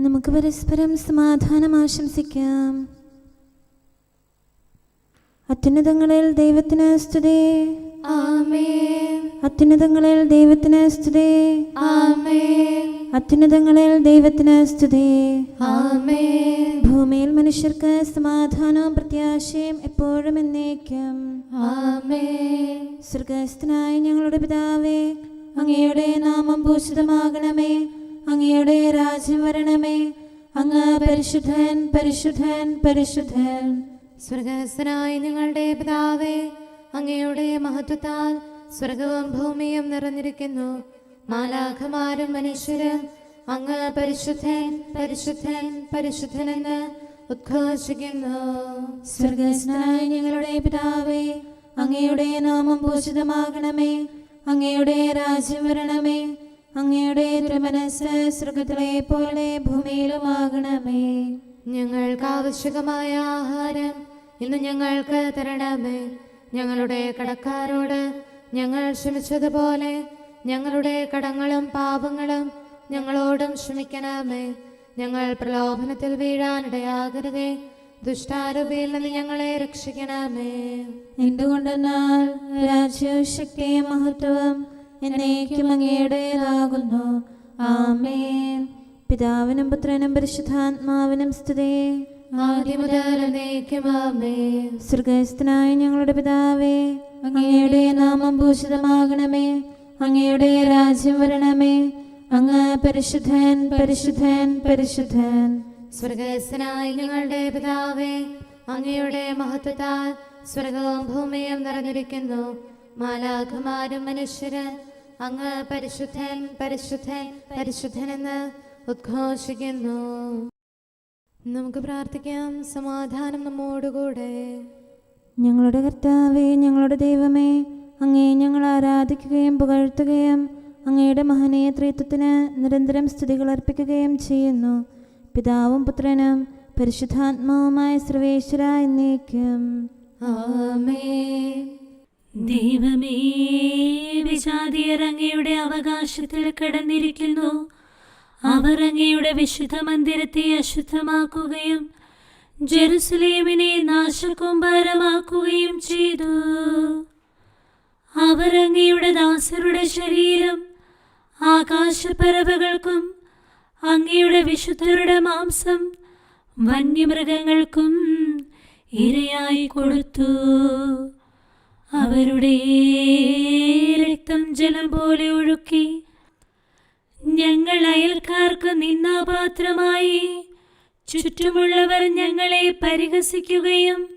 നമുക്ക് പരസ്പരം സമാധാനം ആശംസിക്കാം. അത്യുന്നതങ്ങളിൽ ദൈവത്തിന് സ്തുതി. ആമേൻ. അത്യുന്നതങ്ങളിൽ ദൈവത്തിന് സ്തുതി. ആമേൻ. അത്യുന്നതങ്ങളിൽ ദൈവത്തിന് സ്തുതി. ആമേൻ. ഭൂമിയിൽ മനുഷ്യർക്ക് സമാധാനവും പ്രത്യാശയും എപ്പോഴും എന്നേക്കും. ആമേൻ. സ്വർഗ്ഗസ്ഥനായ ഞങ്ങളുടെ പിതാവേ, അങ്ങയുടെ നാമം പൂജിതമാകണമേ. അങ്ങയുടെ രാജ്യം വരണമേ. അങ്ങ് പരിശുദ്ധൻ, പരിശുദ്ധൻ, പരിശുദ്ധൻ. സ്വർഗ്ഗസ്ഥനായ ഞങ്ങളുടെ പിതാവേ, അങ്ങയുടെ മഹത്വത്താൽ സ്വർഗവും ഭൂമിയും നിറഞ്ഞിരിക്കുന്നു. മാലാഖമാരും മനുഷ്യരും അങ്ങ് പരിശുദ്ധൻ, പരിശുദ്ധൻ, പരിശുദ്ധനെന്ന് ഉദ്ഘോഷിക്കുന്നു. സ്വർഗ്ഗസ്ഥനായ ഞങ്ങളുടെ പിതാവേ, അങ്ങയുടെ നാമം പൂജിതമാകണമേ. അങ്ങയുടെ രാജ്യം വരണമേ. അങ്ങയുടെ തിരുമനസ്സ് സ്വർഗ്ഗത്തിലെ പോലെ ഭൂമിയിലുമാകണമേ. ഞങ്ങൾക്ക് ആവശ്യമായ ആഹാരം ഇന്ന് ഞങ്ങൾക്ക് തരണമേ. ഞങ്ങളുടെ കടക്കാരോട് ഞങ്ങൾ ക്ഷമിച്ചതുപോലെ ഞങ്ങളുടെ കടങ്ങളും പാപങ്ങളും ഞങ്ങളോടും ക്ഷമിക്കണമേ. ഞങ്ങൾ പ്രലോഭനത്തിൽ വീഴാനിടയാകരുതേ. ദുഷ്ടാരൂപിയിൽ നിന്ന് ഞങ്ങളെ രക്ഷിക്കണമേ. എന്തുകൊണ്ടെന്നാൽ രാജ്യവും ശക്തിയും മഹത്വവും എന്നേക്കും അങ്ങയുടേതാകുന്നു. ആമേൻ. പിതാവിനും പുത്രനും പരിശുദ്ധാത്മാവിനും സ്തുതി. ആദ്യം മുതൽ എന്നേക്കും ആമേൻ. സ്വർഗ്ഗസ്ഥനായ ഞങ്ങളുടെ പിതാവേ, അങ്ങയുടെ നാമം പൂജിതമാകണമേ. അങ്ങയുടെ രാജ്യം വരണമേ. അങ്ങ് പരിശുദ്ധൻ, പരിശുദ്ധൻ, പരിശുദ്ധൻ. സ്വർഗ്ഗസ്ഥനായ ഞങ്ങളുടെ പിതാവേ, അങ്ങയുടെ മഹത്വത്താൽ സ്വർഗവും ഭൂമിയും നിറഞ്ഞിരിക്കുന്നു. മാലാഖമാരും മനുഷ്യരും അങ്ങ് പരിശുദ്ധൻ, പരിശുദ്ധൻ, പരിശുദ്ധനെന്ന് ഉദ്ഘോഷിക്കുന്നു. നമുക്ക് പ്രാർത്ഥിക്കാം. സമാധാനം നമ്മോടുകൂടെ. ഞങ്ങളുടെ കർത്താവേ, ഞങ്ങളുടെ ദൈവമേ, അങ്ങേ ഞങ്ങൾ ആരാധിക്കുകയും പുകഴ്ത്തുകയും അങ്ങയുടെ മഹനീയ ത്രിത്വത്തിന് നിരന്തരം സ്തുതികൾ അർപ്പിക്കുകയും ചെയ്യുന്നു. പിതാവും പുത്രനും പരിശുദ്ധാത്മാവുമായ സർവേശ്വര എന്നേക്കും. ആമേൻ. ദൈവമേ, വിജാതിയർ അങ്ങയുടെ അവകാശത്തിൽ കടന്നിരിക്കുന്നു. അവർ അങ്ങയുടെ വിശുദ്ധ മന്ദിരത്തെ അശുദ്ധമാക്കുകയും ജെറുസലേമിനെ നാശകൂമ്പാരമാക്കുകയും ചെയ്തു. അവർ അങ്ങയുടെ ദാസരുടെ ശരീരം ആകാശപ്പറവകൾക്കും അങ്ങയുടെ വിശുദ്ധരുടെ മാംസം വന്യമൃഗങ്ങൾക്കും ഇരയായി കൊടുത്തു. അവരുടെ രക്തം ജലം പോലെ ഒഴുക്കി ഞങ്ങൾ അയൽക്കാർക്ക് നിന്ദാപാത്രമായി. ചുറ്റുമുള്ളവർ ഞങ്ങളെ പരിഹസിക്കുകയും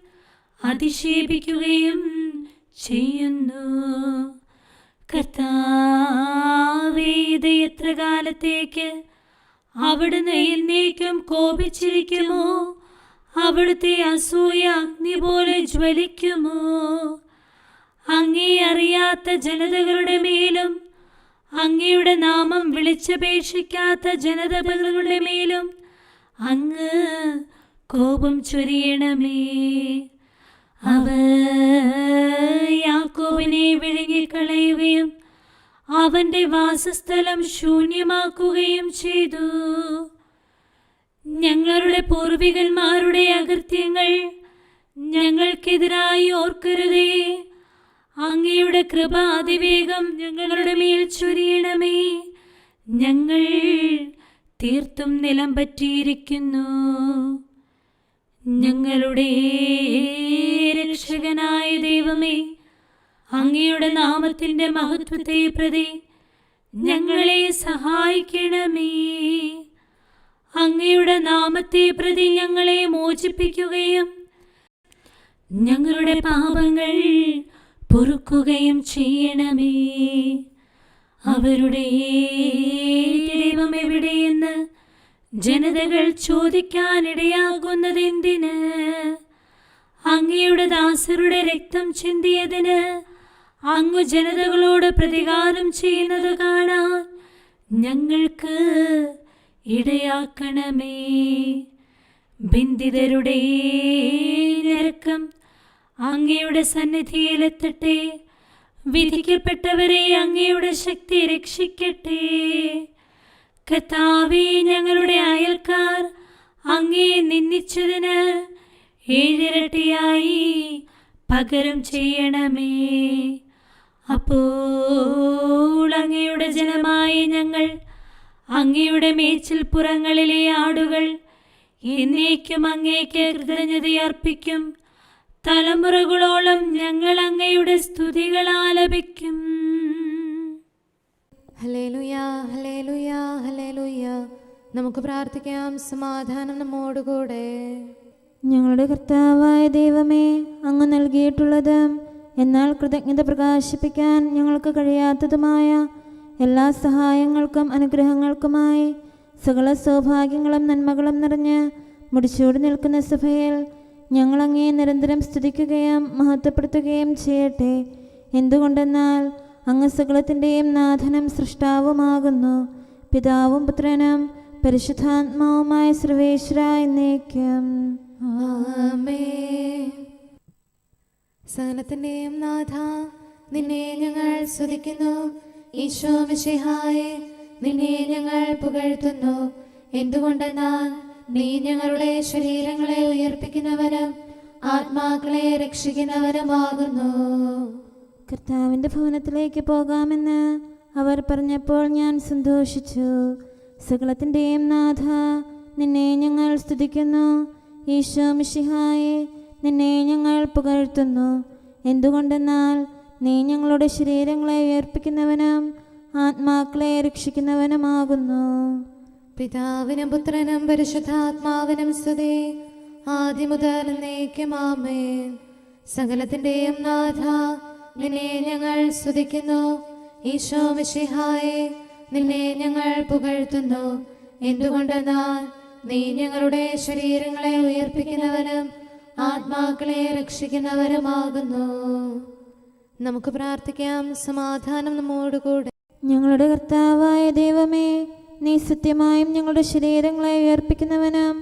അധിക്ഷേപിക്കുകയും ചെയ്യുന്നു. കർത്താവേ, ഇത് എത്ര കാലത്തേക്ക് അവിടുന്ന് എന്നേക്കും കോപിച്ചിരിക്കുമോ? അവിടുത്തെ അസൂയ അഗ്നി പോലെ ജ്വലിക്കുമോ? അങ്ങേ അറിയാത്ത ജനതകളുടെ മേലും അങ്ങയുടെ നാമം വിളിച്ചപേക്ഷിക്കാത്ത ജനതകളുടെ മേലും അങ്ങ് കോപം ചൊരിയണമേ. അവർ യാക്കോബിനെ വിഴുങ്ങിക്കളയുകയും അവന്റെ വാസസ്ഥലം ശൂന്യമാക്കുകയും ചെയ്തു. ഞങ്ങളുടെ പൂർവികന്മാരുടെ അകൃത്യങ്ങൾ ഞങ്ങൾക്കെതിരായി ഓർക്കരുതേ. അങ്ങയുടെ കൃപ അതിവേഗം ഞങ്ങളുടെ മേൽ ചൊരിയണമേ. ഞങ്ങൾ തീർത്തും നിലം പറ്റിയിരിക്കുന്നു. ഞങ്ങളുടെ രക്ഷകനായ ദൈവമേ, അങ്ങയുടെ നാമത്തിന്റെ മഹത്വത്തെ പ്രതി ഞങ്ങളെ സഹായിക്കണമേ. അങ്ങയുടെ നാമത്തെ പ്രതി ഞങ്ങളെ മോചിപ്പിക്കുകയും ഞങ്ങളുടെ പാപങ്ങൾ പൊറുക്കുകയും ചെയ്യണമേ. അവരുടെ ദൈവം എവിടെയെന്ന് ജനതകൾ ചോദിക്കാനിടയാകുന്നതെന്തിന്? അങ്ങയുടെ ദാസരുടെ രക്തം ചിന്തിയതിന് അങ്ങ് ജനതകളോട് പ്രതികാരം ചെയ്യുന്നത് കാണാൻ ഞങ്ങൾക്ക് ഇടയാക്കണമേ. ബന്ധിതരുടെ ഞരക്കം അങ്ങയുടെ സന്നിധിയിലെത്തട്ടെ. വിധിക്കപ്പെട്ടവരെ അങ്ങയുടെ ശക്തി രക്ഷിക്കട്ടെ. കർത്താവേ, ഞങ്ങളുടെ അയൽക്കാർ അങ്ങേ നിന്ദിച്ചതിന് ഏഴിരട്ടിയായി പകരം ചെയ്യണമേ. അപ്പോൾ അങ്ങയുടെ ജനമായ ഞങ്ങൾ, അങ്ങയുടെ മേച്ചിൽപ്പുറങ്ങളിലെ ആടുകൾ എന്നേക്കും അങ്ങേക്ക് കൃതജ്ഞതയർപ്പിക്കും. തലമുറകളോളം ഞങ്ങൾ അങ്ങയുടെ സ്തുതികൾ ആലപിക്കും. ഹല്ലേലൂയ, ഹല്ലേലൂയ, ഹല്ലേലൂയ. നമുക്ക് പ്രാർത്ഥിക്കാം. സമാധാനം നമ്മോടുകൂടെ. ഞങ്ങളുടെ കർത്താവായ ദൈവമേ, അങ്ങ് നൽകിയിട്ടുള്ളതും എന്നാൽ കൃതജ്ഞത പ്രകാശിപ്പിക്കാൻ ഞങ്ങൾക്ക് കഴിയാത്തതുമായ എല്ലാ സഹായങ്ങൾക്കും അനുഗ്രഹങ്ങൾക്കുമായി സകല സൗഭാഗ്യങ്ങളും നന്മകളും നിറഞ്ഞ് മുടിച്ചൂടി നിൽക്കുന്ന സഭയിൽ ഞങ്ങൾ അങ്ങേ നിരന്തരം സ്തുതിക്കുകയും മഹത്വപ്പെടുത്തുകയും ചെയ്യട്ടെ. എന്തുകൊണ്ടെന്നാൽ അങ്ങ് സകലത്തിൻ്റെയും നാഥനും സൃഷ്ടാവുമാകുന്നു. പിതാവും പുത്രനും പരിശുദ്ധാത്മാവുമായ സർവേശ്വര എന്നേക്കും ആമേൻ. സകലത്തിന്റെയും നാഥ, നിന്നെ ഞങ്ങൾ സ്തുതിക്കുന്നു. ഈശോ മിശിഹായേ, നിന്നെ ഞങ്ങൾ പുകഴ്ത്തുന്നു. എന്തുകൊണ്ടെന്നാൽ നീ ഞങ്ങളുടെ ശരീരങ്ങളെ ഉയർപ്പിക്കുന്നവനും ആത്മാക്കളെ രക്ഷിക്കുന്നവനുമാകുന്നു. കർത്താവിൻ്റെ ഭവനത്തിലേക്ക് പോകാമെന്ന് അവർ പറഞ്ഞപ്പോൾ ഞാൻ സന്തോഷിച്ചു. സകലത്തിൻ്റെയും നാഥ, നിന്നെ ഞങ്ങൾ സ്തുതിക്കുന്നു. ഈശോ മിശിഹായേ, നിന്നെ ഞങ്ങൾ പുകഴ്ത്തുന്നു. എന്തുകൊണ്ടെന്നാൽ നീ ഞങ്ങളുടെ ശരീരങ്ങളെ ഉയർപ്പിക്കുന്നവനും ആത്മാക്കളെ രക്ഷിക്കുന്നവനുമാകുന്നു. പിതാവിനും പുത്രനും പരിശുദ്ധാത്മാവിനും സ്തുതി, ആദ്യം മുതൽ എന്നേക്കും ആമേൻ. സകലത്തിന്റെയും നാഥ, നിന്നെ ഞങ്ങൾ സ്തുതിക്കുന്നു. ഈശോ മിശിഹായേ, നിന്നെ ഞങ്ങൾ പുകഴ്ത്തുന്നു. എന്തുകൊണ്ടെന്നാൽ നീ ഞങ്ങളുടെ ശരീരങ്ങളെ ഉയർപ്പിക്കുന്നവനും ആത്മാക്കളെ രക്ഷിക്കുന്നവരുമാകുന്നു. നമുക്ക് പ്രാർത്ഥിക്കാം. സമാധാനം നമ്മോടുകൂടെ. ഞങ്ങളുടെ കർത്താവായ ദൈവമേ, നീ സത്യമായും ഞങ്ങളുടെ ശരീരങ്ങളെ ഉയർപ്പിക്കുന്നവനും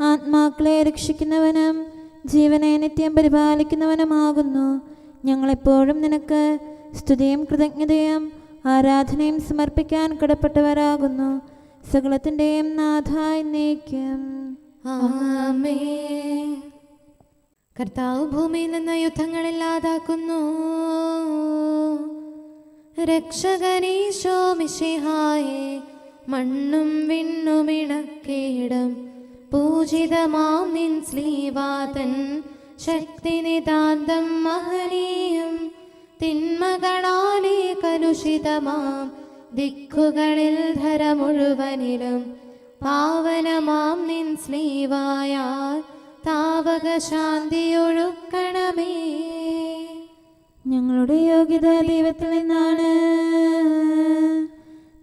ആത്മാക്കളെ രക്ഷിക്കുന്നവനും ജീവനെ നിത്യം പരിപാലിക്കുന്നവനുമാകുന്നു. ഞങ്ങളെപ്പോഴും നിനക്ക് സ്തുതിയും കൃതജ്ഞതയും ആരാധനയും സമർപ്പിക്കാൻ കടപ്പെട്ടവരാകുന്നു. സകലത്തിൻ്റെയും നാഥ എന്നേക്കും ആമേൻ. കർത്താവ് ഭൂമിയിൽ നിന്ന് യുദ്ധങ്ങളില്ലാതാക്കുന്നു. രക്ഷകനീശോ മിശിഹായേ, മണ്ണും വിണ്ണും ഇണക്കിയിടും പൂജിതമാം നിൻ ശ്ലീവാതൻ ശക്തി നിതാന്തം മഹനീയം. തിന്മകളാലേ കലുഷിതമാം ദിക്കുകളിൽ ധര മുഴുവനിലും പാവനമാം നിൻ ശ്ലീവായാൽ താവക ശാന്തിയൊഴുക്കണമേ. ഞങ്ങളുടെ യോഗ്യത ദൈവത്തിൽ നിന്നാണ്.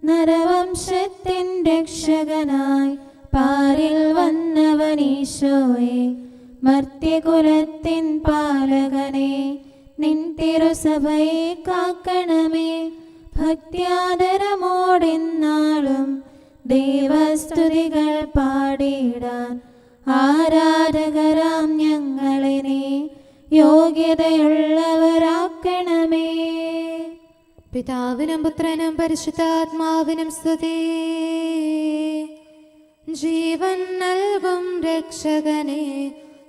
നരവംശത്തിൻ രക്ഷകനായി പാരിൽ വന്നവനീശോയെ, മർത്യകുലത്തിൻ പാലകനെ, നിൻ തിരുസഭയെ കാക്കണമേ. ഭക്ത്യാദരമോടെന്നാളും ദൈവസ്തുതികൾ പാടിയിടാൻ ആരാധകരാം ഞങ്ങളിനെ യോഗ്യതയുള്ളവരാക്കണമേ. പിതാവിനും പുത്രനും പരിശുദ്ധാത്മാവിനും സ്തുതി. ജീവൻ നൽകും രക്ഷകനെ,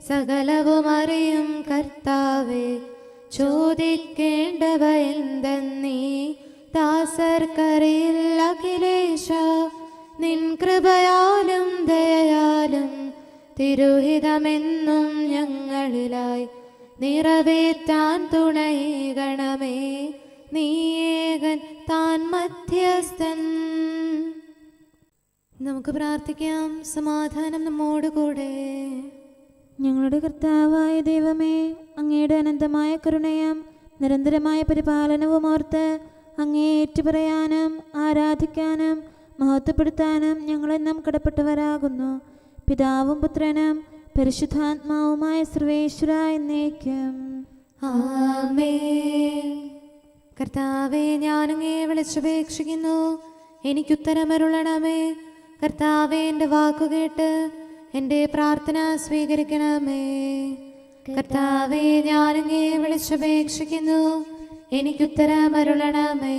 സകലവും അറിയും കർത്താവേ, ചോദിക്കേണ്ടവ എന്തെന്നീ ദാസർക്കറിയില്ല അഖിലേശ. നിൻ കൃപയാലും ദയയാലും തിരുഹിതമെന്നും ഞങ്ങളിലായി നിറവേറ്റാൻ തുണയീകണമേ. നീയേകൻ താൻ മധ്യസ്ഥൻ. നമുക്ക് പ്രാർത്ഥിക്കാം. സമാധാനം നമ്മോടുകൂടെ. ഞങ്ങളുടെ കർത്താവായ ദൈവമേ, അങ്ങയുടെ അനന്തമായ കരുണയും നിരന്തരമായ പരിപാലനവും ഓർത്ത് അങ്ങേ ഏറ്റുപറയാനും ആരാധിക്കാനും മഹത്വപ്പെടുത്താനും ഞങ്ങളെന്നും കടപ്പെട്ടവരാകുന്നു. പിതാവും പുത്രനും പരിശുദ്ധാത്മാവുമായ സർവേശ്വര എന്നേക്കും ആമേൻ. കർത്താവേ, ഞാനങ്ങേ വിളിച്ചപേക്ഷിക്കുന്നു, എനിക്കുത്തരമരുളണമേ. കർത്താവേ, എൻ്റെ വാക്കുകേട്ട് എൻ്റെ പ്രാർത്ഥന സ്വീകരിക്കണമേ. കർത്താവേ, ഞാനങ്ങേ വിളിച്ചപേക്ഷിക്കുന്നു, എനിക്കുത്തരമരുളണമേ.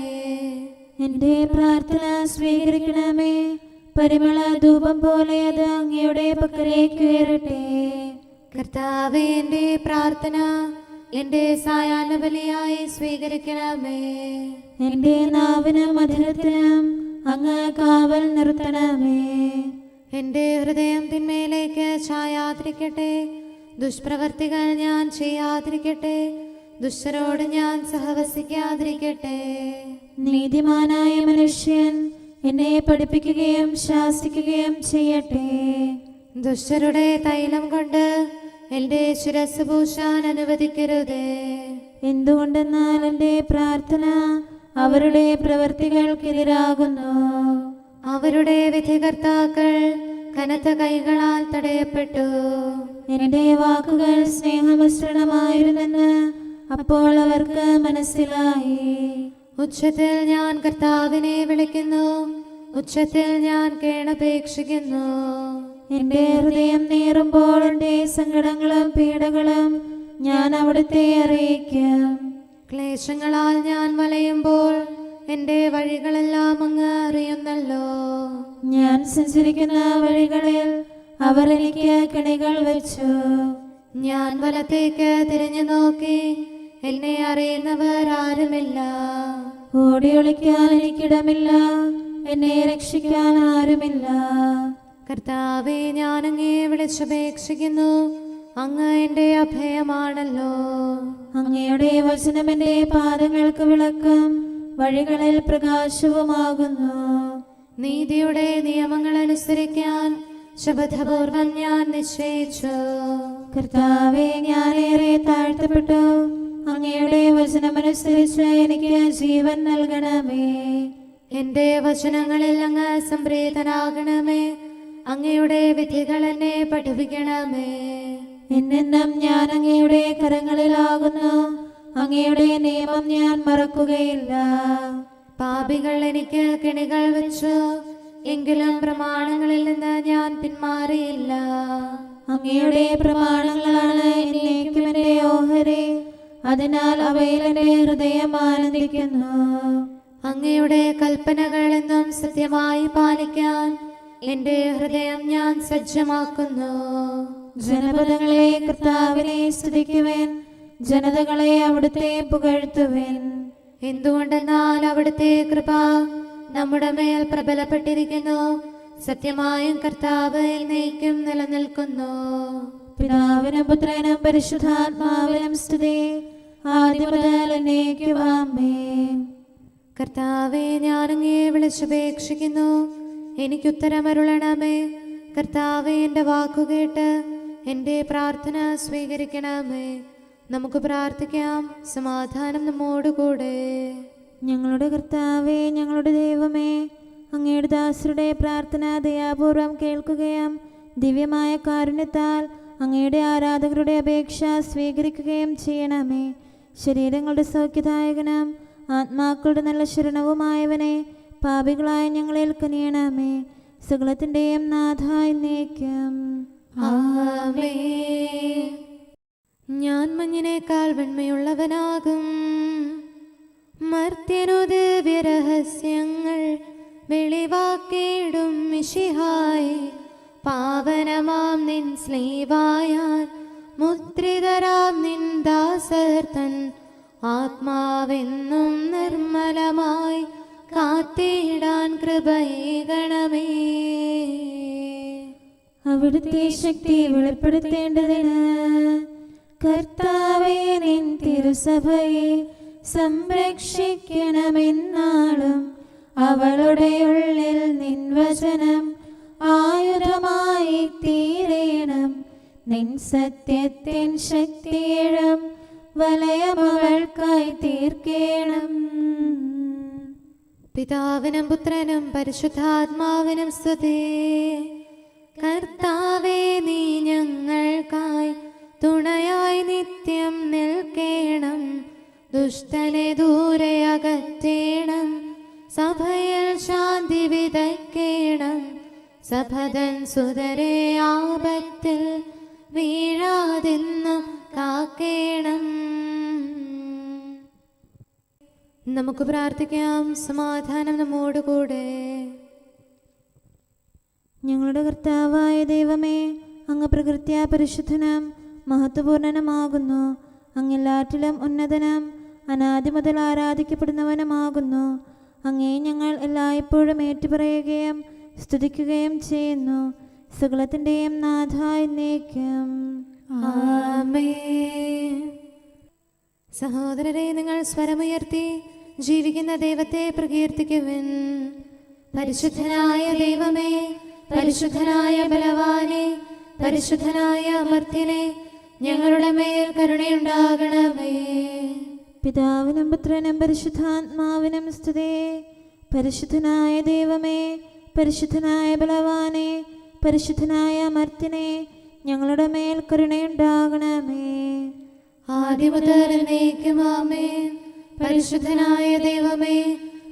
എൻ്റെ പ്രാർത്ഥന സ്വീകരിക്കണമേ. പരിമള ധൂപം പോലെ അത് അങ്ങയുടെ പക്കലേക്ക് ഉയരട്ടെ. കർത്താവേ, എൻ്റെ പ്രാർത്ഥന എൻ്റെ സായാഹ്ന ബലിയായി സ്വീകരിക്കണമേ. എൻ്റെ നാവിനും മധുരത്തിനും അങ്ങ് കാവൽ നിർത്തണമേ. എൻ്റെ ഹൃദയം തിന്മയിലേക്ക് ചായാതിരിക്കട്ടെ. ദുഷ്പ്രവർത്തികൾ ഞാൻ ചെയ്യാതിരിക്കട്ടെ. ദുഷ്ടരോട് ഞാൻ സഹവസിക്കാതിരിക്കട്ടെ. നീതിമാനായ മനുഷ്യൻ എന്നെ പഠിപ്പിക്കുകയും ശാസിക്കുകയും ചെയ്യട്ടെ. ദുഷ്ടരുടെ തൈലം കൊണ്ട് എൻ്റെ ശിരസ് പൂശാൻ അനുവദിക്കരുതേ. എന്തുകൊണ്ടെന്നാൽ എൻ്റെ പ്രാർത്ഥന അവരുടെ പ്രവൃത്തികൾക്കെതിരാകുന്നു. അവരുടെ വിധികർത്താക്കൾ കനത്ത കൈകളാൽ തടയപ്പെട്ടു. എൻ്റെ വാക്കുകൾ സ്നേഹമിശ്രണമായിരുന്നെന്ന് അപ്പോൾ അവർക്ക് മനസ്സിലായി. ഉച്ചത്തിൽ ഞാൻ കർത്താവിനെ വിളിക്കുന്നു, ഉച്ചത്തിൽ ഞാൻ കേണപേക്ഷിക്കുന്നു. എൻ്റെ ഹൃദയം നീറുമ്പോൾ എൻ്റെ സങ്കടങ്ങളും പീഡകളും ഞാൻ അവിടുത്തെ അറിയിക്കും. ക്ലേശങ്ങളാൽ ഞാൻ വലയുമ്പോൾ എൻ്റെ വഴികളെല്ലാം അങ്ങ് അറിയുന്നല്ലോ. ഞാൻ സഞ്ചരിക്കുന്ന വഴികളിൽ അവർ എനിക്ക് കെണികൾ വെച്ചു. ഞാൻ വലത്തേക്ക് തിരിഞ്ഞു നോക്കി, എന്നെ അറിയുന്നവർ ആരുമില്ല. ഓടിയൊളിക്കാൻ എനിക്കിടമില്ല, എന്നെ രക്ഷിക്കാൻ ആരുമില്ല. കർത്താവേ, ഞാൻ അങ്ങയെ വിളിച്ചപേക്ഷിക്കുന്നു, അങ്ങ് എൻ്റെ അഭയമാണല്ലോ. അങ്ങയുടെ വചനം എൻ്റെ പാദങ്ങൾക്ക് വിളക്കും വഴികളിൽ പ്രകാശവുമാകുന്നു. നീതിയുടെ നിയമങ്ങൾ അനുസരിക്കാൻ ശപഥപൂർവം ഞാൻ നിശ്ചയിച്ചു. കർത്താവേ, ഞാനേറെ താഴ്ത്തപ്പെട്ടു. അങ്ങയുടെ വചനമനുസരിച്ച് എനിക്ക് ജീവൻ നൽകണമേ. എൻ്റെ വചനങ്ങളിൽ അങ്ങ് സംപ്രീതനാകണമേ. അങ്ങയുടെ വിധികൾ എന്നെ പഠിപ്പിക്കണമേ. എന്നെന്നും ഞാൻ അങ്ങയുടെ കരങ്ങളിലാകുന്നു. അങ്ങയുടെ നിയമം ഞാൻ മറക്കുകയില്ല. പാപികൾ എനിക്ക് കെണികൾ വെച്ചു, എങ്കിലും പ്രമാണങ്ങളിൽ നിന്ന് ഞാൻ പിന്മാറിയില്ല. അങ്ങയുടെ പ്രമാണങ്ങളാണ് എന്നേക്കും എൻ്റെ ഓഹരി. അതിനാൽ അവയിൽ എൻ്റെ ഹൃദയം ആനന്ദിക്കുന്നു. അങ്ങയുടെ കൽപ്പനകൾ എന്നും സത്യമായി പാലിക്കാൻ എൻ്റെ ഹൃദയം ഞാൻ സജ്ജമാക്കുന്നു. ജനപദങ്ങളെ കർത്താവിനെ സ്തുതിക്കുവേൻ, ജനതകളെ അവിടുത്തെ പുകഴ്ത്തുവേൻ. എന്തുകൊണ്ടെന്നാൽ അവിടുത്തെ കൃപ നമ്മുടെ മേൽ പ്രബലപ്പെട്ടിരിക്കുന്നു. സത്യമായും കർത്താവ് എന്നേക്കും നിലനിൽക്കുന്നു. പിതാവിനും പുത്രനും പരിശുദ്ധാത്മാവിനും സ്തുതി, ആദ്യം മുതൽ എന്നേക്കും ആമേൻ. കർത്താവേ, ഞാൻ അങ്ങയെ വിളിച്ചപേക്ഷിക്കുന്നു, എനിക്കുത്തരമരുളണമേ. കർത്താവേ, എൻ്റെ വാക്കുകേട്ട് എൻ്റെ പ്രാർത്ഥന സ്വീകരിക്കണമേ. നമുക്ക് പ്രാർത്ഥിക്കാം. സമാധാനം നമ്മോടുകൂടെ. ഞങ്ങളുടെ കർത്താവേ, ഞങ്ങളുടെ ദൈവമേ, അങ്ങയുടെ ദാസരുടെ പ്രാർത്ഥന ദയാപൂർവം കേൾക്കുകയും ദിവ്യമായ കാരുണ്യത്താൽ അങ്ങയുടെ ആരാധകരുടെ അപേക്ഷ സ്വീകരിക്കുകയും ചെയ്യണമേ. ശരീരങ്ങളുടെ സൗഖ്യദായകനും ആത്മാക്കളുടെ നല്ല ശരണവുമായവനെ, പാപികളായ ഞങ്ങളിൽ കനിയണമേ. സകലത്തിൻ്റെയും നാഥായി എന്നേക്കും ആമേൻ. ഞാൻ മഞ്ഞിനേക്കാൾ വെണ്മയുള്ളവനാകും, മർത്യനു ദിവ്യരഹസ്യങ്ങൾ വെളിവാക്കിയിടും മിശിഹായി. പാവനമാം നിൻ സ്ലീവായാൽ മുദ്രിതരാം നിൻ ദാസർ തൻ ആത്മാവെന്നും നിർമ്മലമായി കാത്തിടാൻ കൃപയേകണമേ. അവിടുത്തെ ശക്തി വെളിപ്പെടുത്തേണ്ടതിന് കർത്താവേ, നിൻ തിരുസഭയെ സംരക്ഷിക്കണമെന്നാളും അവളുടെ ഉള്ളിൽ നിൻ വചനം ആയുധമായി തീരേണം. നിൻ സത്യത്തിൻ ശക്തിയിലും വലയം അവൾക്കായി തീർക്കേണം. പിതാവിനും പുത്രനും പരിശുദ്ധാത്മാവിനും സ്തുതി. കർത്താവേ, നീ ഞങ്ങൾക്കായി തുണയായി നിത്യം നിൽക്കേണം. ദുഷ്ടനെ ദൂരെ അകറ്റേണം, സഭയിൽ ശാന്തി വിതയ്ക്കേണം. സഭതൻ സുതരെ ആപത്തിൽ വീഴാതെന്നും കാക്കേണം. നമുക്ക് പ്രാർത്ഥിക്കാം. സമാധാനം നമ്മോടുകൂടെ. ഞങ്ങളുടെ കർത്താവായ ദൈവമേ, അങ്ങ് പ്രകൃത്യാ പരിശുദ്ധനും മഹത്വപൂർണനുമാകുന്നു. അങ്ങെല്ലാറ്റിലും ഉന്നതനും അനാദി മുതൽ ആരാധിക്കപ്പെടുന്നവനുമാകുന്നു. അങ്ങേ ഞങ്ങൾ എല്ലായ്പ്പോഴും ഏറ്റുപറയുകയും സ്തുതിക്കുകയും ചെയ്യുന്നു. സകലത്തിൻ്റെയും നാഥ എന്നേക്കും. ആമേൻ. സഹോദരരെ, നിങ്ങൾ സ്വരമുയർത്തി ജീവിക്കുന്ന ദൈവത്തെ പ്രകീർത്തിക്കുവിൻ. പരിശുദ്ധനായ ദൈവമേ, പരിശുദ്ധനായ ബലവാനെ, പരിശുദ്ധനായ അമർത്യനെ, ഞങ്ങളുടെ മേൽ കരുണയുണ്ടാകണമേ. പിതാവിനും പുത്രനും പരിശുദ്ധാത്മാവിനും സ്തുതി. പരിശുദ്ധനായ ദൈവമേ, പരിശുദ്ധനായ ബലവാനെ, പരിശുദ്ധനായ അമർത്യനെ, ഞങ്ങളുടെ മേൽ കരുണയുണ്ടാകണമേ. ആദിമുതൽ എന്നേക്കും ആമേൻ. പരിശുദ്ധനായ ദൈവമേ,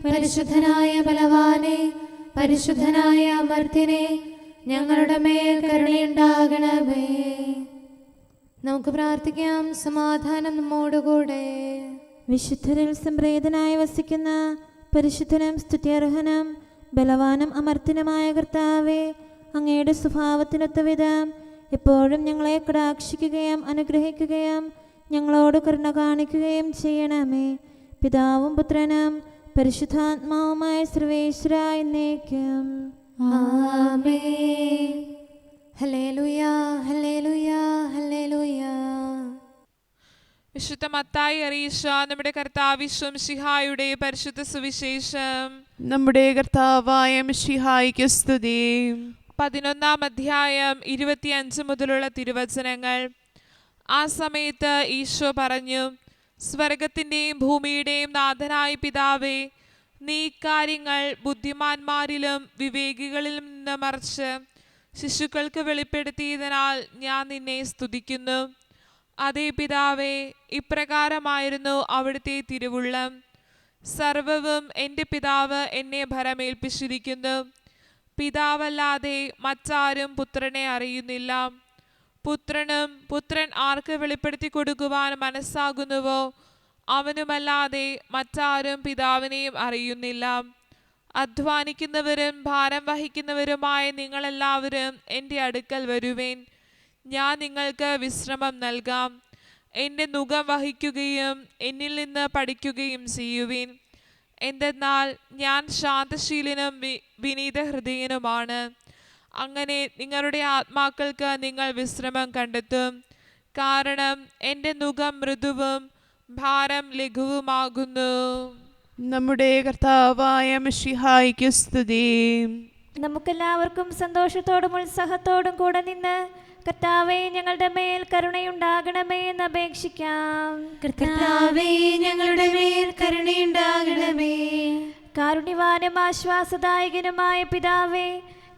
പരിശുദ്ധനായ ബലവാനെ, പരിശുദ്ധനായ അമർത്യനെ, ഞങ്ങളുടെ മേൽ കരുണയുണ്ടാകണമേ. നമുക്ക് പ്രാർത്ഥിക്കാം. സമാധാനം നമ്മോടുകൂടെ. വിശുദ്ധരിൽ സംപ്രീതനായി വസിക്കുന്ന പരിശുദ്ധനും സ്തുത്യർഹനും ബലവാനും അമർത്യനുമായ കർത്താവേ, അങ്ങയുടെ സ്വഭാവത്തിനൊത്ത വിധം എപ്പോഴും ഞങ്ങളെ കടാക്ഷിക്കുകയും അനുഗ്രഹിക്കുകയും ഞങ്ങളോട് കരുണ കാണിക്കുകയും ചെയ്യണമേ. പിതാവും പുത്രനും പരിശുദ്ധാത്മാവുമായ സർവേശ്വര എന്നേക്കും. ആമേൻ. ഹല്ലേലൂയ, ഹല്ലേലൂയ, ഹല്ലേലൂയ. വിശുദ്ധ മത്തായി അറിയിച്ച നമ്മുടെ കർത്താവ് മിശിഹായുടെ പരിശുദ്ധ സുവിശേഷം. നമ്മുടെ കർത്താവായ മിശിഹായ്ക്ക് സ്തുതി. 11-ാം അധ്യായം 25 മുതലുള്ള തിരുവചനങ്ങൾ. ആ സമയത്ത് ഈശോ പറഞ്ഞു, സ്വർഗത്തിൻ്റെയും ഭൂമിയുടെയും നാഥനായ പിതാവേ, നീ കാര്യങ്ങൾ ബുദ്ധിമാന്മാരിലും വിവേകികളിലും നിന്ന് മറിച്ച് ശിശുക്കൾക്ക് വെളിപ്പെടുത്തിയതിനാൽ ഞാൻ നിന്നെ സ്തുതിക്കുന്നു. അതേ പിതാവേ, ഇപ്രകാരമായിരുന്നു അവിടുത്തെ തിരുവുള്ളം. സർവവും എൻ്റെ പിതാവ് എന്നെ ഭരമേൽപ്പിച്ചിരിക്കുന്നു. പിതാവല്ലാതെ മറ്റാരും പുത്രനെ അറിയുന്നില്ല. പുത്രനും പുത്രൻ ആർക്ക് വെളിപ്പെടുത്തി കൊടുക്കുവാൻ മനസ്സാകുന്നുവോ അവനുമല്ലാതെ മറ്റാരും പിതാവിനെയും അറിയുന്നില്ല. അധ്വാനിക്കുന്നവരും ഭാരം വഹിക്കുന്നവരുമായ നിങ്ങളെല്ലാവരും എൻ്റെ അടുക്കൽ വരുവേൻ, ഞാൻ നിങ്ങൾക്ക് വിശ്രമം നൽകാം. എൻ്റെ നുകം വഹിക്കുകയും എന്നിൽ നിന്ന് പഠിക്കുകയും ചെയ്യുവിൻ. എന്തെന്നാൽ ഞാൻ ശാന്തശീലനും വിനീത ഹൃദയനുമാണ്. അങ്ങനെ നിങ്ങളുടെ ആത്മാക്കൾക്ക് നിങ്ങൾ വിശ്രമം കണ്ടെത്തും. കാരണം എൻ്റെ നുകം മൃദുവും ഭാരം ലഘുവുമാകുന്നു. നമ്മുടെ കർത്താവായ മിശിഹായ്ക്ക് സ്തുതി. നമുക്കെല്ലാവർക്കും സന്തോഷത്തോടും ഉത്സാഹത്തോടും കൂടെ നിന്ന് കർത്താവേ, ഞങ്ങളുടെ മേൽ കരുണയുണ്ടാകണമേ എന്ന് അപേക്ഷിക്കാം. കർത്താവേ, ഞങ്ങളുടെ മേൽ കരുണയുണ്ടാകണമേ. കാരുണ്യവാനും ആശ്വാസദായകനുമായ പിതാവേ,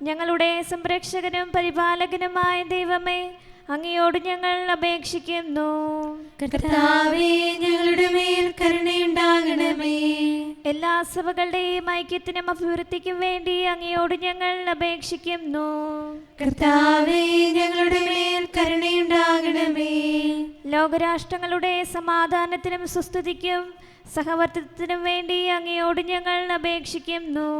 ഞങ്ങളുടെ സംരക്ഷകനും പരിപാലകനുമായ ദൈവമേ, അങ്ങയോട് ഞങ്ങൾ അപേക്ഷിക്കുന്നു. കർത്താവേ, ഞങ്ങളുടെ മേൽ കരുണയുണ്ടാകണമേ. എല്ലാ സഭകളുടെയും ഐക്യത്തിനും അഭിവൃദ്ധിക്കും വേണ്ടി അങ്ങയോട് ഞങ്ങൾ അപേക്ഷിക്കുന്നു. കർത്താവേ, ഞങ്ങളുടെ മേൽ കരുണയുണ്ടാകണമേ. ലോകരാഷ്ട്രങ്ങളുടെ സമാധാനത്തിനും സുസ്ഥിതിക്കും സഹവർത്തിത്വത്തിനും വേണ്ടി അങ്ങയോട് ഞങ്ങൾ അപേക്ഷിക്കുന്നു.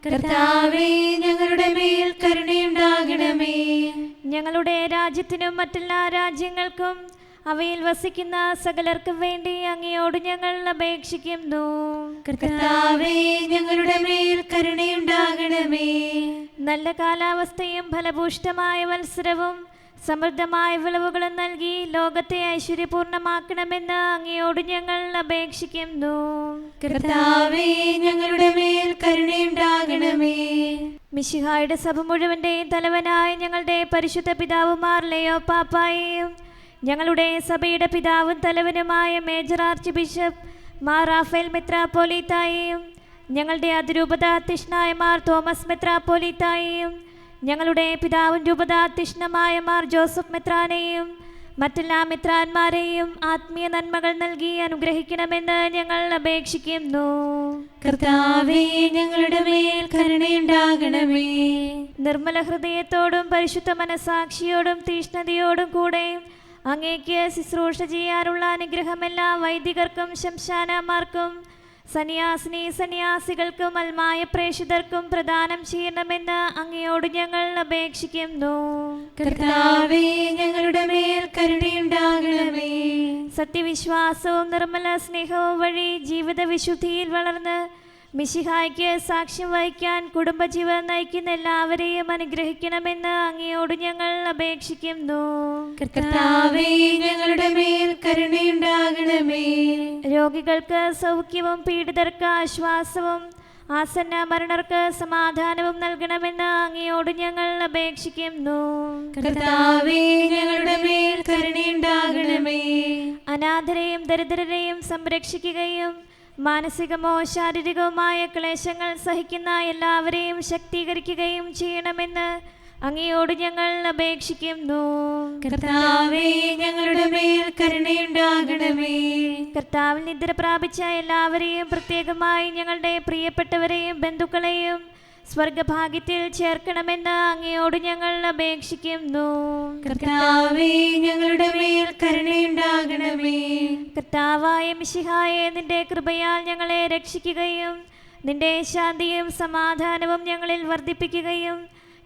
കർത്താവേ, ഞങ്ങളുടെ മേൽ കരുണയുണ്ടാകണമേ. ഞങ്ങളുടെ രാജ്യത്തിനും മറ്റെല്ലാ രാജ്യങ്ങൾക്കും അവയിൽ വസിക്കുന്ന സകലർക്കും വേണ്ടി അങ്ങയോട് ഞങ്ങൾ അപേക്ഷിക്കുന്നു. കർത്താവേ, ഞങ്ങളുടെ മേൽ കരുണയുണ്ടാകണമേ. നല്ല കാലാവസ്ഥയും ഫലഭൂഷ്ടമായ മത്സരവും സമൃദ്ധമായ വിളവുകളും നൽകി ലോകത്തെ ഐശ്വര്യപൂർണമാക്കണമെന്ന് അങ്ങയോട് ഞങ്ങൾ അപേക്ഷിക്കുന്നു. കർത്താവേ, ഞങ്ങളുടെ മേൽ കരുണയുണ്ടാകണമേ. മിശിഹായുടെ സഭ മുഴുവന്റെയും തലവനായ ഞങ്ങളുടെ പരിശുദ്ധ പിതാവുമാർ ലെയോ പാപ്പായെയും ഞങ്ങളുടെ സഭയുടെ പിതാവും തലവനുമായ major archbishop Mar Raphael മെത്രാപ്പോലീത്തായെയും ഞങ്ങളുടെ അതിരൂപതാധ്യക്ഷനായ മാർ തോമസ് മെത്രാപ്പോലീത്തായെയും ഞങ്ങളുടെ പിതാവും രൂപതാധ്യക്ഷനുമായ മാർ ജോസഫ് മെത്രാനെയും മറ്റെല്ലാ മെത്രാന്മാരെയും ആത്മീയ നന്മകൾ നൽകി അനുഗ്രഹിക്കണമെന്ന് ഞങ്ങൾ അപേക്ഷിക്കുന്നു. കർത്താവേ, ഞങ്ങളുടെ മേൽ കരുണയുണ്ടാകണമേ. നിർമ്മല ഹൃദയത്തോടും പരിശുദ്ധ മനസാക്ഷിയോടും തീഷ്ണതയോടും കൂടെ അങ്ങേക്ക് ശുശ്രൂഷ ചെയ്യാനുള്ള അനുഗ്രഹം എല്ലാ വൈദികർക്കും ശംശാനമാർക്കും സന്യാസിനി സന്യാസികൾക്കും അൽമായ പ്രേക്ഷിതർക്കും പ്രദാനം ചെയ്യണമെന്ന് അങ്ങയോട് ഞങ്ങൾ അപേക്ഷിക്കുന്നു. കർത്താവേ, ഞങ്ങളുടെ മേൽ കരുണയുണ്ടാകണമേ. സത്യവിശ്വാസവും നിർമ്മല സ്നേഹവും വഴി ജീവിത വിശുദ്ധിയിൽ വളർന്ന് മിശിഹായ്ക്ക് സാക്ഷ്യം വഹിക്കാൻ കുടുംബജീവൻ നയിക്കുന്ന എല്ലാവരെയും അനുഗ്രഹിക്കണമെന്ന് അങ്ങയോട് ഞങ്ങൾ അപേക്ഷിക്കുന്നു. കർത്താവേ, ഞങ്ങളുടെ മേൽ കരുണയുണ്ടാകണമേ. രോഗികൾക്ക് സൗഖ്യവും പീഡിതർക്ക് ആശ്വാസവും ആസന്ന മരണർക്ക് സമാധാനവും നൽകണമെന്ന് അങ്ങയോട് ഞങ്ങൾ അപേക്ഷിക്കുന്നു. കർത്താവേ, ഞങ്ങളുടെ മേൽ കരുണയുണ്ടാകണമേ. അനാഥരെയും ദരിദ്രരെയും സംരക്ഷിക്കുകയും മാനസികമോ ശാരീരികവുമായ ക്ലേശങ്ങൾ സഹിക്കുന്ന എല്ലാവരെയും ശക്തീകരിക്കുകയും ചെയ്യണമെന്ന് അങ്ങയോട് ഞങ്ങൾ അപേക്ഷിക്കുന്നു. കർത്താവേ, ഞങ്ങളുടെ മേൽ കരുണയുണ്ടാകണമേ. കർത്താവിൽ നിദ്ര പ്രാപിച്ച എല്ലാവരെയും പ്രത്യേകമായി ഞങ്ങളുടെ പ്രിയപ്പെട്ടവരെയും ബന്ധുക്കളെയും സ്വർഗഭാഗ്യത്തിൽ ചേർക്കണമെന്ന് അങ്ങയോട് ഞങ്ങൾ അപേക്ഷിക്കുന്നു. കർത്താവേ, ഞങ്ങളുടെ മേൽ കരുണയുണ്ടാകണമേ. കർത്താവായ മിശിഹായെ, നിന്റെ കൃപയാൽ ഞങ്ങളെ രക്ഷിക്കുകയും നിന്റെ ശാന്തിയും സമാധാനവും ഞങ്ങളിൽ വർദ്ധിപ്പിക്കുകയും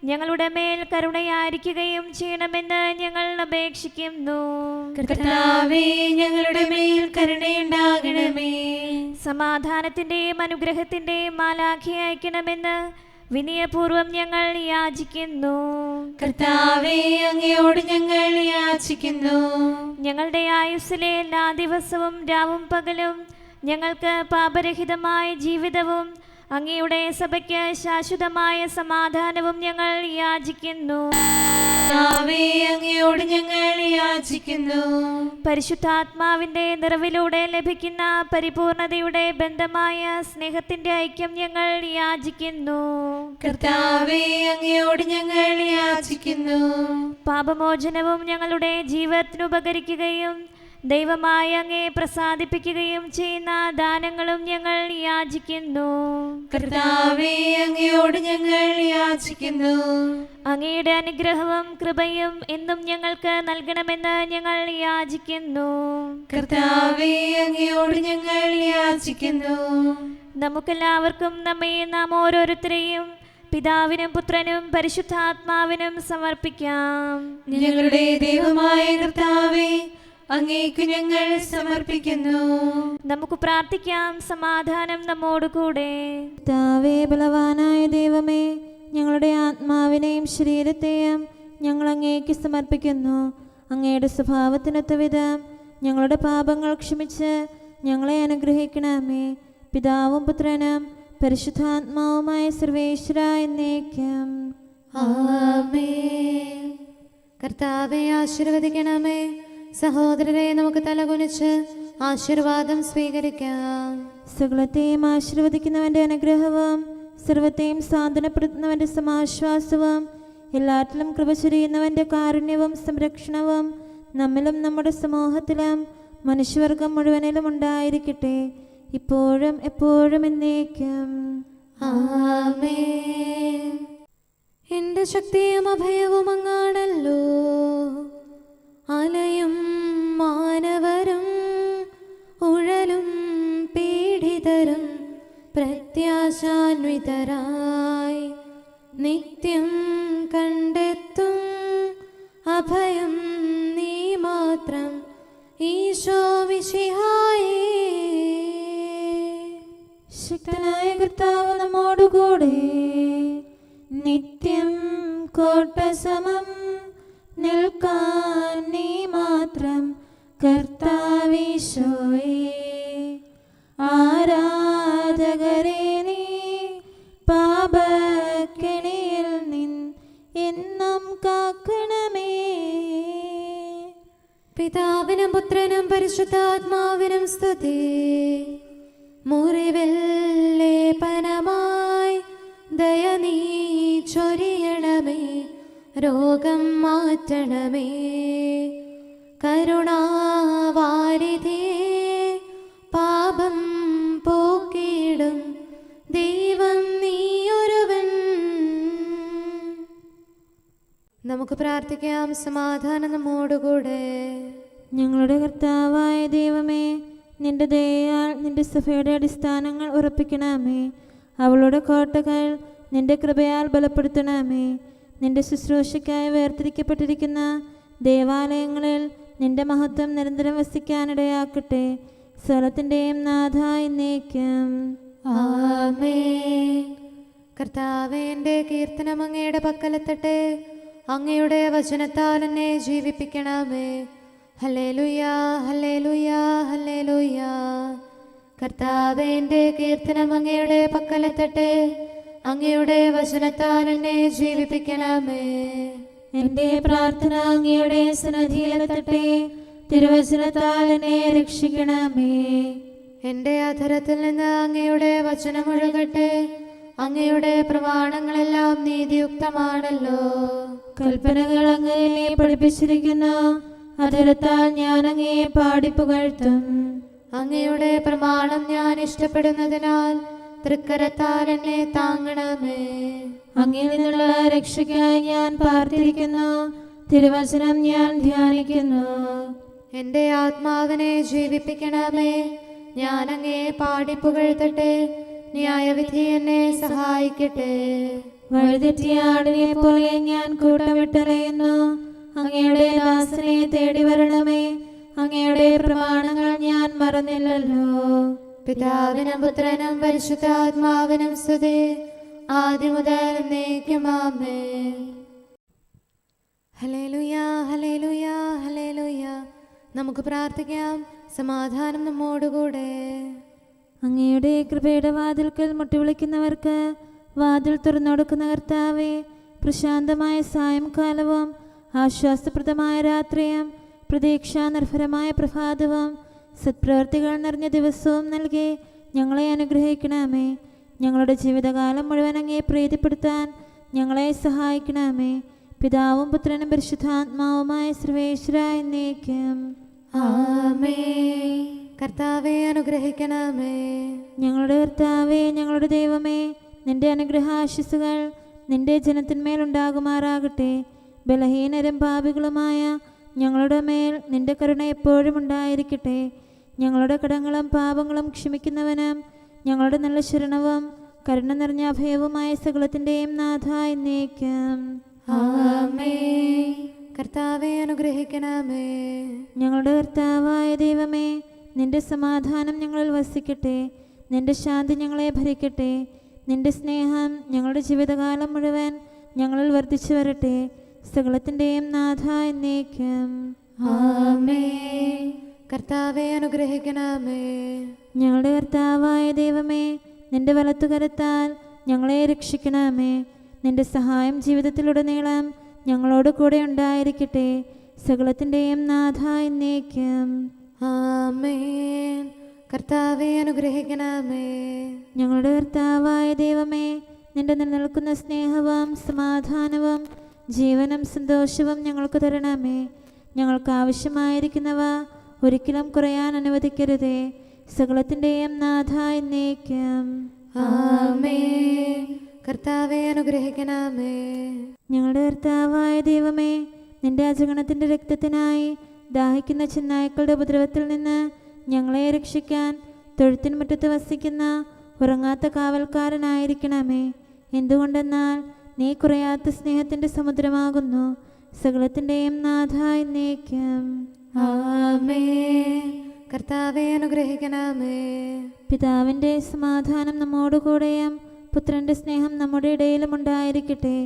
ഞങ്ങളുടെ മേൽ കരുണയായിരിക്കുകയും ചെയ്യണമെന്ന് ഞങ്ങൾ അപേക്ഷിക്കുന്നു. കർത്താവേ, ഞങ്ങളുടെ മേൽ കരുണയുണ്ടാകണമേ. സമാധാനത്തിന്റെയും അനുഗ്രഹത്തിന്റെയും മാലാഖയെ അയക്കണമെന്ന് വിനയപൂർവം ഞങ്ങൾ യാചിക്കുന്നു. കർത്താവേ, അങ്ങയോട് ഞങ്ങൾ യാചിക്കുന്നു. ഞങ്ങളുടെ ആയുസ്സിലെ എല്ലാ ദിവസവും രാവും പകലും ഞങ്ങൾക്ക് പാപരഹിതമായ ജീവിതവും അങ്ങയുടെ സഭയ്ക്ക് ശാശ്വതമായ സമാധാനവും ഞങ്ങൾ യാചിക്കുന്നു. കർത്താവേ, അങ്ങയോട് ഞങ്ങൾ യാചിക്കുന്നു. പരിശുദ്ധാത്മാവിന്റെ നിറവിലൂടെ ലഭിക്കുന്ന പരിപൂർണതയുടെ ബന്ധമായ സ്നേഹത്തിന്റെ ഐക്യം ഞങ്ങൾ യാചിക്കുന്നു. കർത്താവേ, അങ്ങയോട് ഞങ്ങൾ യാചിക്കുന്നു. പാപമോചനവും ഞങ്ങളുടെ ജീവിതത്തിന് ഉപകരിക്കുകയും ദൈവമായ അങ്ങേ പ്രസാദിപ്പിക്കുകയും ചെയ്യുന്ന ദാനങ്ങളും ഞങ്ങൾ യാചിക്കുന്നു. കർത്താവേ, അങ്ങയോട് ഞങ്ങൾ യാചിക്കുന്നു. അങ്ങയുടെ അനുഗ്രഹവും കൃപയും എന്നും ഞങ്ങൾക്ക് നൽകണമെന്ന് ഞങ്ങൾ യാചിക്കുന്നു. കർത്താവേ, അങ്ങയോട് ഞങ്ങൾ യാചിക്കുന്നു. നമുക്കെല്ലാവർക്കും നമ്മയും നാം ഓരോരുത്തരെയും പിതാവിനും പുത്രനും പരിശുദ്ധാത്മാവിനും സമർപ്പിക്കാം. ഞങ്ങളുടെ ദൈവമായ കർത്താവേ, അങ്ങേക്ക് ഞങ്ങൾ സമർപ്പിക്കുന്നു. നമുക്ക് പ്രാർത്ഥിക്കാം. സമാധാനം നമ്മോടുകൂടെ. കർത്താവേ, ബലവാനായ ദൈവമേ, ഞങ്ങളുടെ ആത്മാവിനെയും ശരീരത്തെയും ഞങ്ങൾ അങ്ങേക്ക് സമർപ്പിക്കുന്നു. അങ്ങയുടെ സ്വഭാവത്തിനൊത്ത വിധം ഞങ്ങളുടെ പാപങ്ങൾ ക്ഷമിച്ച് ഞങ്ങളെ അനുഗ്രഹിക്കണമേ. പിതാവും പുത്രനും പരിശുദ്ധാത്മാവുമായ സർവേശ്വര എന്നേക്കും ആമേൻ. കർത്താവേ, ആശീർവദിക്കണമേ. സഹോദരരെ, നമുക്ക് തലകുനിച്ച് ആശീർവാദം സ്വീകരിക്കാം. സകലത്തെയും ആശീർവദിക്കുന്നവന്റെ അനുഗ്രഹവും സർവത്തെയും സാന്ത്വനപ്പെടുത്തുന്നവന്റെ സമാശ്വാസവും എല്ലാറ്റിലും കൃപ ചൊരിയുന്നവന്റെ കാരുണ്യവും സംരക്ഷണവും നമ്മിലും നമ്മുടെ സമൂഹത്തിലും മനുഷ്യവർഗം മുഴുവനിലും ഉണ്ടായിരിക്കട്ടെ, ഇപ്പോഴും എപ്പോഴും എന്നേക്കും ആമേൻ. എന്റെ ശക്തിയും അഭയവും അങ്ങാണല്ലോ. അലയും മാനവരും ഉഴലും പീഡിതരും പ്രത്യാശാന്വിതരായി നിത്യം കണ്ടെത്തും അഭയം നീ മാത്രം, ഈശോ മിശിഹായേ. ശക്തനായ കർത്താവ് നമ്മോടുകൂടെ, നിത്യം കോട്ടസമം നിൽക്കാൻ നീ മാത്രം കർത്താവീശോയേ. ആരാധകരെ നീ പാപക്കെണിയിൽ എന്നും കാക്കണമേ. പിതാവിനും പുത്രനും പരിശുദ്ധാത്മാവിനും സ്തുതി. മുറിവിൽ ലേപനമായി ദയ നീ ചൊരിയണമേ, രോഗം മാറ്റണമേ. കരുണാവാരിധിയേ, പാപം പോക്കിടും ദൈവം നീയൊരുവൻ. നമുക്ക് പ്രാർത്ഥിക്കാം. സമാധാനം നമ്മോടുകൂടെ. ഞങ്ങളുടെ കർത്താവായ ദൈവമേ, നിന്റെ ദയയാൽ നിന്റെ സഭയുടെ അടിസ്ഥാനങ്ങൾ ഉറപ്പിക്കണമേ. അവളുടെ കോട്ടകൾ നിന്റെ കൃപയാൽ ബലപ്പെടുത്തണമേ. നിന്റെ ശുശ്രൂഷയ്ക്കായി വേർതിരിക്കപ്പെട്ടിരിക്കുന്ന ദേവാലയങ്ങളിൽ നിന്റെ മഹത്വം നിരന്തരം വസിക്കാനിടയാക്കട്ടെ. സ്ഥലത്തിൻ്റെയും നാഥ എന്നേക്കും. ആമേൻ. കർത്താവേ, എൻ്റെ കീർത്തനം അങ്ങയുടെ പക്കലെത്തട്ടെ. അങ്ങയുടെ വചനത്താൽ എന്നെ ജീവിപ്പിക്കണമേ. ഹല്ലേലൂയാ, ഹല്ലേലൂയാ, ഹല്ലേലൂയാ. കർത്താവേ, എൻ്റെ കീർത്തനം അങ്ങയുടെ പക്കലെത്തട്ടെ. അങ്ങയുടെ വചനത്താൽ എന്നെ ജീവിപ്പിക്കണമേ. എൻ്റെ പ്രാർത്ഥന അങ്ങയുടെ സന്നിധിയിലെത്തട്ടെ. തിരുവചനത്താൽ എന്നെ രക്ഷിക്കണമേ. എൻ്റെ അധരത്തിൽ നിന്ന് അങ്ങയുടെ വചനമൊഴുകട്ടെ. അങ്ങയുടെ പ്രമാണങ്ങളെല്ലാം നീതിയുക്തമാണല്ലോ. കൽപ്പനകൾ അങ്ങയെ പഠിപ്പിച്ചിരിക്കുന്നു. അധരത്താൽ ഞാൻ അങ്ങയെ പാടിപ്പുകഴ്ത്തും. അങ്ങയുടെ പ്രമാണം ഞാൻ ഇഷ്ടപ്പെടുന്നതിനാൽ തൃക്കരത്താൽ എന്നെ താങ്ങണമേ. അങ്ങിൽ നിന്നുള്ള രക്ഷയ്ക്കായി ഞാൻ പാർത്തിരിക്കുന്നു. തിരുവചനം ഞാൻ ധ്യാനിക്കുന്നു. എൻ്റെ ആത്മാവിനെ ജീവിപ്പിക്കണമേ. ഞാൻ അങ്ങയെ പാടിപ്പുകഴ്ത്തട്ടെ. ന്യായവിധി എന്നെ സഹായിക്കട്ടെ. വഴിതെറ്റിയ ആടിനെ പോലെ ഞാൻ കൂട്ടം വിട്ടറിയുന്നു. അങ്ങയുടെ ദാസനെ തേടി വരണമേ. അങ്ങയുടെ പ്രമാണങ്ങൾ ഞാൻ മറന്നില്ലല്ലോ. പിതാവിനും പുത്രനും പരിശുദ്ധാത്മാവിനും സ്തുതി, ആദ്യം മുതൽ എന്നേക്കും. ആമേൻ. ഹല്ലേലൂയാ, ഹല്ലേലൂയാ, ഹല്ലേലൂയാ. നമുക്ക് പ്രാർത്ഥിക്കാം. സമാധാനം നമ്മോടുകൂടെ. അങ്ങയുടെ കൃപയുടെ വാതിൽക്കൽ മുട്ടിവിളിക്കുന്നവർക്ക് വാതിൽ തുറന്നുകൊടുക്കുന്ന കർത്താവേ, പ്രശാന്തമായ സായംകാലവും ആശ്വാസപ്രദമായ രാത്രിയും പ്രതീക്ഷാനിർഭരമായ പ്രഭാതവും സത്പ്രവർത്തികൾ നിറഞ്ഞ ദിവസവും നൽകി ഞങ്ങളെ അനുഗ്രഹിക്കണമേ. ഞങ്ങളുടെ ജീവിതകാലം മുഴുവൻ അങ്ങയെ പ്രീതിപ്പെടുത്താൻ ഞങ്ങളെ സഹായിക്കണമേ. പിതാവും പുത്രനും പരിശുദ്ധാത്മാവുമായ സർവേശ്വര എന്നേക്കും. ആമേൻ. കർത്താവേ, അനുഗ്രഹിക്കണമേ. ഞങ്ങളുടെ കർത്താവേ, ഞങ്ങളുടെ ദൈവമേ, നിന്റെ അനുഗ്രഹാശിസുകൾ നിന്റെ ജനത്തിന്മേലുണ്ടാകുമാറാകട്ടെ. ബലഹീനരും പാപികളുമായ ഞങ്ങളുടെ മേൽ നിന്റെ കരുണ എപ്പോഴും ഉണ്ടായിരിക്കട്ടെ. ഞങ്ങളുടെ കടങ്ങളും പാപങ്ങളും ക്ഷമിക്കുന്നവനും ഞങ്ങളുടെ നല്ല ശരണവും കരുണ നിറഞ്ഞ അഭയവുമായ സകലത്തിൻ്റെയും നാഥ എന്നേക്കും. ആമേൻ. കർത്താവേ, അനുഗ്രഹിക്കണമേ. ഞങ്ങളുടെ കർത്താവായ ദൈവമേ, നിന്റെ സമാധാനം ഞങ്ങളിൽ വസിക്കട്ടെ. നിന്റെ ശാന്തി ഞങ്ങളെ ഭരിക്കട്ടെ. നിന്റെ സ്നേഹം ഞങ്ങളുടെ ജീവിതകാലം മുഴുവൻ ഞങ്ങളിൽ വർദ്ധിച്ചു വരട്ടെ. സകലത്തിൻ്റെയും നാഥ എന്നേക്കും. ആമേൻ. കർത്താവേ, അനുഗ്രഹിക്കണമേ. ഞങ്ങളുടെ കർത്താവായ ദൈവമേ, നിന്റെ വലത്തുകരത്താൽ ഞങ്ങളെ രക്ഷിക്കണമേ. നിന്റെ സഹായം ജീവിതത്തിലുടനീളം ഞങ്ങളോട് കൂടെ ഉണ്ടായിരിക്കട്ടെ. സകലത്തിൻ്റെയും നാഥ എന്നേക്കും. ആമേൻ. കർത്താവേ, അനുഗ്രഹിക്കണമേ. ഞങ്ങളുടെ കർത്താവായ ദൈവമേ, നിന്റെ നിലനിൽക്കുന്ന സ്നേഹവും സമാധാനവും ജീവനും സന്തോഷവും ഞങ്ങൾക്ക് തരണമേ. ഞങ്ങൾക്ക് ആവശ്യമായിരിക്കുന്നവ ഒരിക്കലും കുറയാൻ അനുവദിക്കരുതേ. സകലത്തിൻ്റെയും നാഥ എന്നേക്കും. ആമേൻ. കർത്താവേ, അനുഗ്രഹിക്കണമേ. ഞങ്ങളുടെ കർത്താവായ ദൈവമേ, നിന്റെ അജഗണത്തിൻ്റെ രക്തത്തിനായി ദാഹിക്കുന്ന ചെന്നായ്ക്കളുടെ ഉപദ്രവത്തിൽ നിന്ന് ഞങ്ങളെ രക്ഷിക്കാൻ തൊഴുത്തിൻ മുറ്റത്ത് വസിക്കുന്ന ഉറങ്ങാത്ത കാവൽക്കാരനായിരിക്കണമേ. എന്തുകൊണ്ടെന്നാൽ നീ കുറയാത്ത സ്നേഹത്തിൻ്റെ സമുദ്രമാകുന്നു. സകലത്തിൻ്റെയും നാഥ എന്നേക്കും. ആമേൻ. കർത്താവേ, അനുഗ്രഹിക്കണമേ. പിതാവിൻ്റെ സമാധാനം നമ്മോടുകൂടെയും പുത്രൻ്റെ സ്നേഹം നമ്മുടെ ഇടയിലും ഉണ്ടായിരിക്കട്ടെ.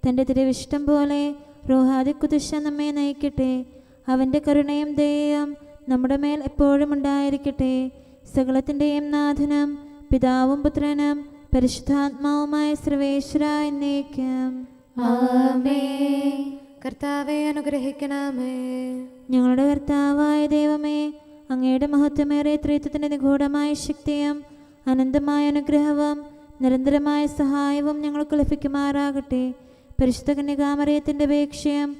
തൻ്റെ തിരുവിഷ്ടം പോലെ റോഹാദിക്കുദിശ നമ്മെ നയിക്കട്ടെ. അവൻ്റെ കരുണയും ദയയും നമ്മുടെ മേൽ എപ്പോഴും ഉണ്ടായിരിക്കട്ടെ. സകലത്തിൻ്റെയും നാഥനും പിതാവും പുത്രനും പരിശുദ്ധാത്മാവുമായ സർവേശ്വര എന്നേക്കും. ആമേൻ. കർത്താവേ, അനുഗ്രഹിക്കണമേ. ഞങ്ങളുടെ കർത്താവായ ദൈവമേ, അങ്ങയുടെ മഹത്വമേറിയ ത്രിത്വത്തിൻ്റെ നിഗൂഢമായ ശക്തിയും അനന്തമായ അനുഗ്രഹവും നിരന്തരമായ സഹായവും ഞങ്ങൾക്ക് ലഭിക്കുമാറാകട്ടെ. പരിശുദ്ധ കന്യകാമറിയത്തിൻ്റെ അപേക്ഷയും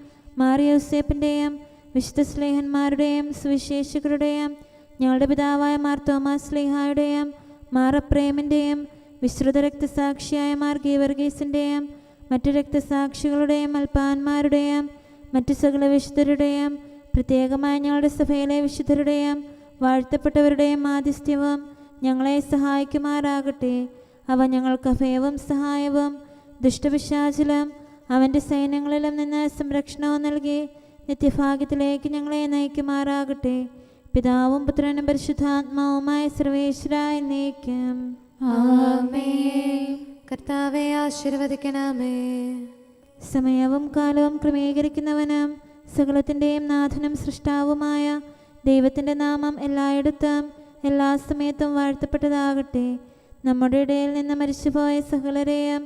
മാറിയോസേപ്പിൻ്റെയും വിശുദ്ധ സ്ലേഹന്മാരുടെയും സുവിശേഷകരുടെയും ഞങ്ങളുടെ പിതാവായ മാർ തോമാസ് സ്ലീഹായുടെയും മാർ അപ്രേമിൻ്റെയും വിശ്രുത രക്തസാക്ഷിയായ മാർ ഗീവർഗീസിൻ്റെയും മറ്റു രക്തസാക്ഷികളുടെയും അൽപ്പാന്മാരുടെയും മറ്റു സകല വിശുദ്ധരുടെയും പ്രത്യേകമായി ഞങ്ങളുടെ സഭയിലെ വിശുദ്ധരുടെയും വാഴ്ത്തപ്പെട്ടവരുടെ മാധ്യസ്ഥ്യവും ഞങ്ങളെ സഹായിക്കുമാറാകട്ടെ. അവ ഞങ്ങൾക്ക് അഭയവും സഹായവും ദുഷ്ടപിശാചിലും അവൻ്റെ സൈന്യങ്ങളിലും നിന്ന് സംരക്ഷണവും നൽകി നിത്യഭാഗ്യത്തിലേക്ക് ഞങ്ങളെ നയിക്കുമാറാകട്ടെ. പിതാവും പുത്രനും പരിശുദ്ധാത്മാവുമായ സർവേശ്വരായ എന്നേക്കും. ആമേൻ. കർത്താവെ ആശീർവദിക്കണമേ. സമയവും കാലവും ക്രമീകരിക്കുന്നവനും സകലത്തിൻ്റെയും നാഥനും സൃഷ്ടാവുമായ ദൈവത്തിൻ്റെ നാമം എല്ലായിടത്തും എല്ലാ സമയത്തും വാഴ്ത്തപ്പെട്ടതാകട്ടെ. നമ്മുടെ ഇടയിൽ നിന്ന് മരിച്ചുപോയ സകലരെയും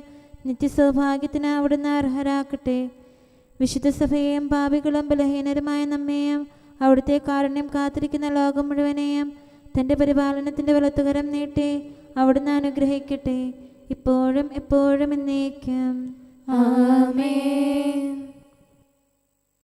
നിത്യസൗഭാഗ്യത്തിന് അവിടുന്ന് അർഹരാക്കട്ടെ. വിശുദ്ധ സഭയെയും പാപികളും ബലഹീനരുമായ നമ്മെയും അവിടുത്തെ കാരുണ്യം കാത്തിരിക്കുന്ന ലോകം മുഴുവനെയും തൻ്റെ പരിപാലനത്തിൻ്റെ വലത്തുകരം നീട്ടി അവിടുന്ന് അനുഗ്രഹിക്കട്ടെ, ഇപ്പോഴും എപ്പോഴും എന്നേക്കും. ആമേൻ.